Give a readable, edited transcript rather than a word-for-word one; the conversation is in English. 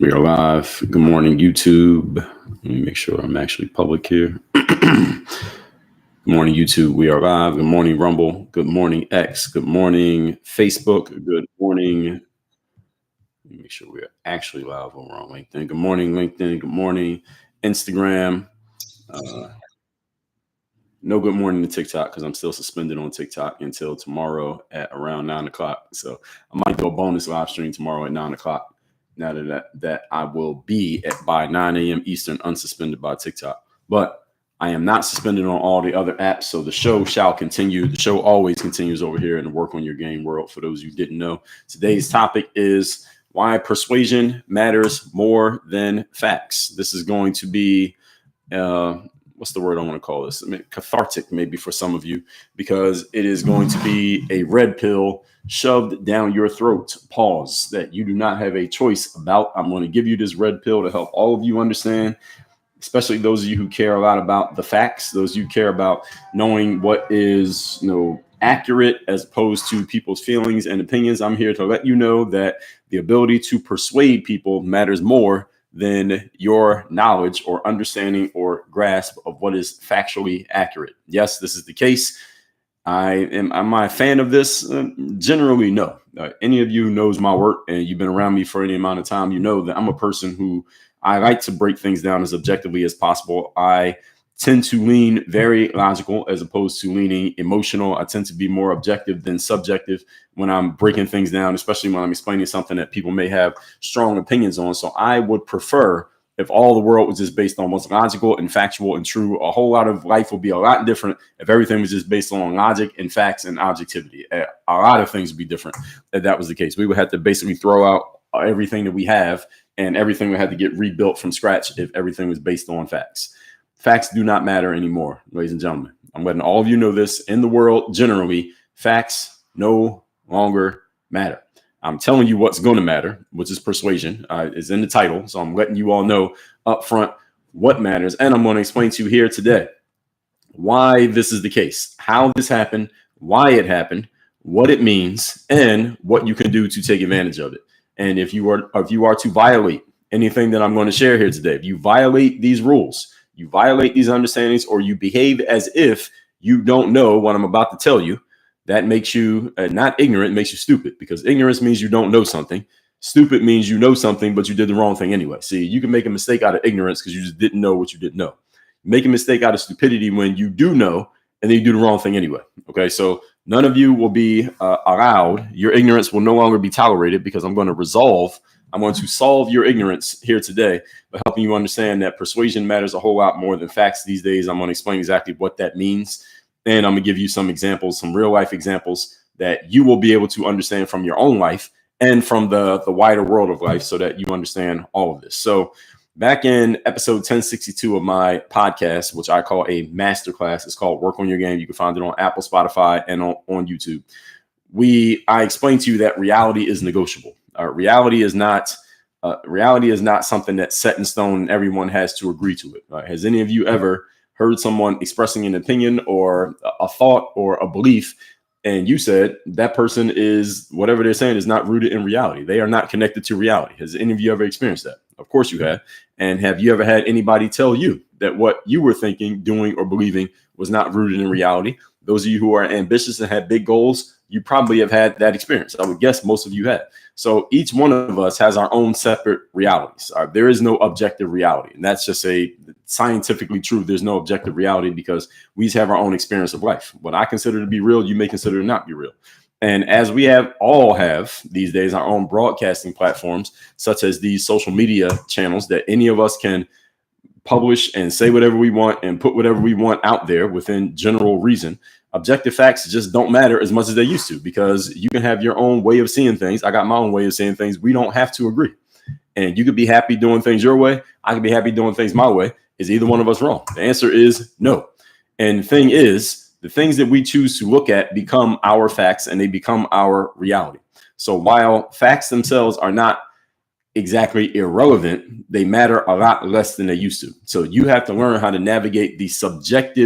We are live. Good morning, YouTube. Let me make sure I'm actually public here. Good morning, YouTube. We are live. Good morning, Rumble. Good morning, X. Good morning, Facebook. Good morning. Let me make sure we are actually live over on LinkedIn. Good morning, LinkedIn. Good morning, Instagram. No good morning to TikTok because I'm still suspended on TikTok until tomorrow at around 9 o'clock. So I might do a bonus live stream tomorrow at 9 o'clock. Now that I will be at by 9 a.m. Eastern unsuspended by TikTok. But I am not suspended on all the other apps. So the show shall continue. The show always continues over here in the Work on Your Game world. For those of you who didn't know, today's topic is why persuasion matters more than facts. This is going to be what's the word I want to call this? I mean, cathartic, maybe for some of you, because it is going to be a red pill shoved down your throat. Pause. That you do not have a choice about. I'm going to give you this red pill to help all of you understand, especially those of you who care a lot about the facts, those of you who care about knowing what is, accurate as opposed to people's feelings and opinions. I'm here to let you know that the ability to persuade people matters more than your knowledge or understanding or grasp of what is factually accurate. Yes, this is the case. Am I a fan of this? Generally, no. Any of you who knows my work and you've been around me for any amount of time, you know that I'm a person who I like to break things down as objectively as possible. I tend to lean very logical as opposed to leaning emotional. I tend to be more objective than subjective when I'm breaking things down, especially when I'm explaining something that people may have strong opinions on. So I would prefer if all the world was just based on what's logical and factual and true. A whole lot of life would be a lot different if everything was just based on logic and facts and objectivity. A lot of things would be different if that was the case. We would have to basically throw out everything that we have, and everything would have to get rebuilt from scratch if everything was based on facts. Facts do not matter anymore, ladies and gentlemen. I'm letting all of you know this. In the world, generally, facts no longer matter. I'm telling you what's going to matter, which is persuasion. Is in the title. So I'm letting you all know up front what matters. And I'm going to explain to you here today why this is the case, how this happened, why it happened, what it means, and what you can do to take advantage of it. And if you are to violate anything that I'm going to share here today, if you violate these rules, you violate these understandings, or you behave as if you don't know what I'm about to tell you, that makes you not ignorant, it makes you stupid, because ignorance means you don't know something. Stupid means you know something, but you did the wrong thing anyway. See, you can make a mistake out of ignorance because you just didn't know what you didn't know. Make a mistake out of stupidity when you do know, and then you do the wrong thing anyway. Okay, so none of you will be allowed. Your ignorance will no longer be tolerated, because I'm going to solve your ignorance here today by helping you understand that persuasion matters a whole lot more than facts these days. I'm going to explain exactly what that means. And I'm going to give you some examples, some real life examples that you will be able to understand from your own life and from the wider world of life, so that you understand all of this. So back in episode 1062 of my podcast, which I call a masterclass, it's called Work on Your Game. You can find it on Apple, Spotify, and on YouTube. I explained to you that reality is negotiable. Reality is not something that's set in stone and everyone has to agree to it. Has any of you ever heard someone expressing an opinion or a thought or a belief, and you said that person is, whatever they're saying is not rooted in reality? They are not connected to reality. Has any of you ever experienced that? Of course you have. And have you ever had anybody tell you that what you were thinking, doing, or believing was not rooted in reality? Those of you who are ambitious and have big goals, you probably have had that experience. I would guess most of you have. So each one of us has our own separate realities. There is no objective reality. And that's just scientifically true. There's no objective reality because we just have our own experience of life. What I consider to be real, you may consider to not be real. And as we all have these days our own broadcasting platforms, such as these social media channels that any of us can publish and say whatever we want and put whatever we want out there within general reason, objective facts just don't matter as much as they used to, because you can have your own way of seeing things. I got my own way of seeing things. We don't have to agree. And you could be happy doing things your way. I could be happy doing things my way. Is either one of us wrong? The answer is no. And the thing is, the things that we choose to look at become our facts, and they become our reality. So while facts themselves are not exactly irrelevant, they matter a lot less than they used to. So you have to learn how to navigate the subjective